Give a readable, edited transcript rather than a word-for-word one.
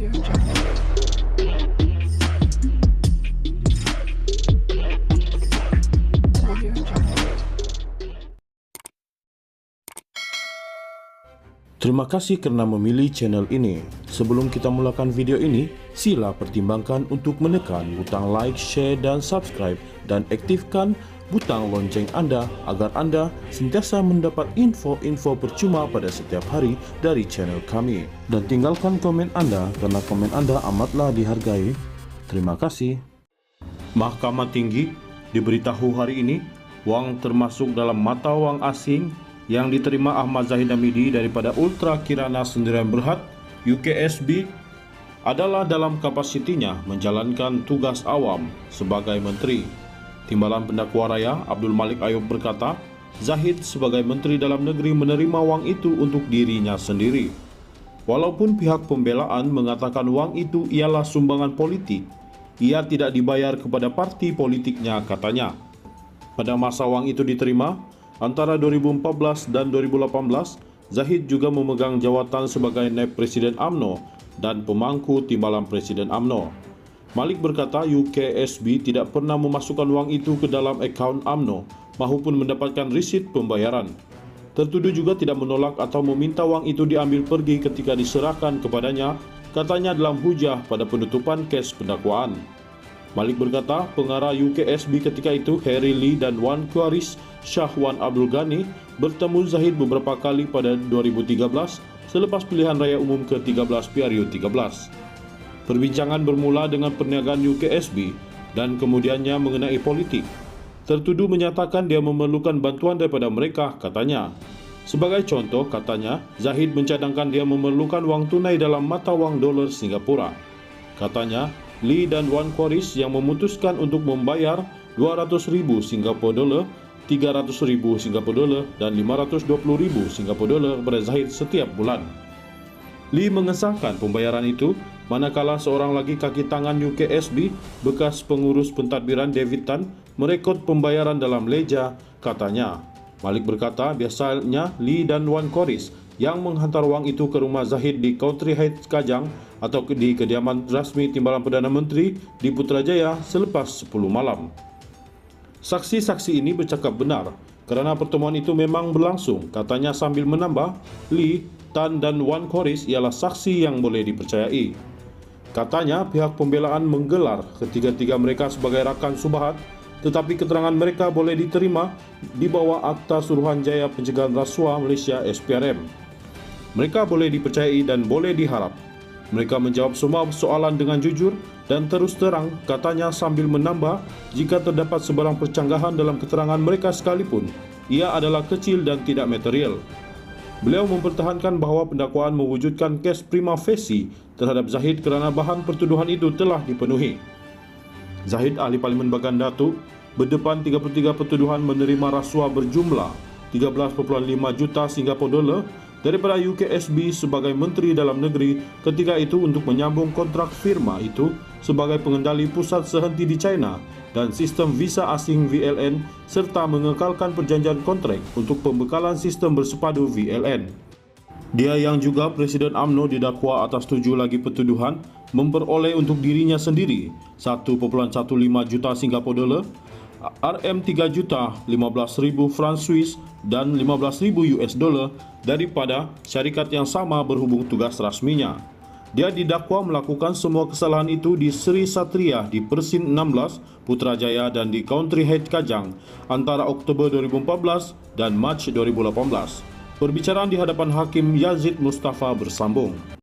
Terima kasih karena memilih channel ini. Sebelum kita mulakan video ini, sila pertimbangkan untuk menekan butang like, share, dan subscribe, dan aktifkan butang lonceng Anda agar Anda sentiasa mendapat info-info percuma pada setiap hari dari channel kami. Dan tinggalkan komen Anda karena komen Anda amatlah dihargai. Terima kasih. Mahkamah Tinggi diberitahu hari ini, wang termasuk dalam mata wang asing yang diterima Ahmad Zahid Hamidi daripada Ultra Kirana Sendirian Berhad UKSB adalah dalam kapasitinya menjalankan tugas awam sebagai menteri. Timbalan Pendakwa Raya Abdul Malik Ayub berkata, Zahid sebagai Menteri Dalam Negeri menerima wang itu untuk dirinya sendiri. Walaupun pihak pembelaan mengatakan wang itu ialah sumbangan politik, ia tidak dibayar kepada parti politiknya, katanya. Pada masa wang itu diterima, antara 2014 dan 2018, Zahid juga memegang jawatan sebagai Naib Presiden UMNO dan pemangku timbalan Presiden UMNO. Malik berkata UKSB tidak pernah memasukkan wang itu ke dalam akaun UMNO maupun mendapatkan risit pembayaran. Tertuduh juga tidak menolak atau meminta wang itu diambil pergi ketika diserahkan kepadanya, katanya dalam hujah pada penutupan kes pendakwaan. Malik berkata pengarah UKSB ketika itu Harry Lee dan Wan Qaris Syahwan Abdul Ghani bertemu Zahid beberapa kali pada 2013 selepas pilihan raya umum ke-13 PRU 13. Perbincangan bermula dengan perniagaan UKSB dan kemudiannya mengenai politik. Tertuduh menyatakan dia memerlukan bantuan daripada mereka, katanya. Sebagai contoh, katanya, Zahid mencadangkan dia memerlukan wang tunai dalam mata wang dolar Singapura. Katanya, Lee dan Wan Qaris yang memutuskan untuk membayar 200,000 Singapura dolar, 300,000 Singapura dolar dan 520,000 Singapura dolar kepada Zahid setiap bulan. Lee mengesahkan pembayaran itu, manakala seorang lagi kaki tangan UKSB, bekas pengurus pentadbiran David Tan, merekod pembayaran dalam leja, katanya. Malik berkata biasanya Lee dan Wan Qaris yang menghantar wang itu ke rumah Zahid di Country Heights Kajang atau di kediaman rasmi Timbalan Perdana Menteri di Putrajaya selepas 10 malam. Saksi-saksi ini bercakap benar kerana pertemuan itu memang berlangsung, katanya sambil menambah, Lee, Tan dan Wan Qaris ialah saksi yang boleh dipercayai. Katanya pihak pembelaan menggelar ketiga-tiga mereka sebagai rakan Subahat, tetapi keterangan mereka boleh diterima di bawah Akta Suruhanjaya Pencegahan Rasuah Malaysia SPRM. Mereka boleh dipercayai dan boleh diharap. Mereka menjawab semua soalan dengan jujur dan terus terang, katanya sambil menambah, jika terdapat sebarang percanggahan dalam keterangan mereka sekalipun, ia adalah kecil dan tidak material. Beliau mempertahankan bahawa pendakwaan mewujudkan kes prima facie terhadap Zahid kerana bahan pertuduhan itu telah dipenuhi. Zahid, ahli Parlimen Bagan Datuk, berdepan 33 pertuduhan menerima rasuah berjumlah 13.5 juta Singapura dolar daripada UKSB sebagai Menteri Dalam Negeri ketika itu untuk menyambung kontrak firma itu sebagai pengendali pusat sehenti di China dan sistem visa asing VLN serta mengekalkan perjanjian kontrak untuk pembekalan sistem bersepadu VLN. Dia yang juga Presiden UMNO didakwa atas 7 lagi pertuduhan memperoleh untuk dirinya sendiri 1.15 juta Singapura dolar, RM3 juta 15,000 franc Swiss dan 15,000 US dolar daripada syarikat yang sama berhubung tugas rasminya. Dia didakwa melakukan semua kesalahan itu di Sri Satria di Persin 16 Putrajaya dan di Country Heights Kajang antara Oktober 2014 dan Mac 2018. Perbicaraan di hadapan Hakim Yazid Mustafa bersambung.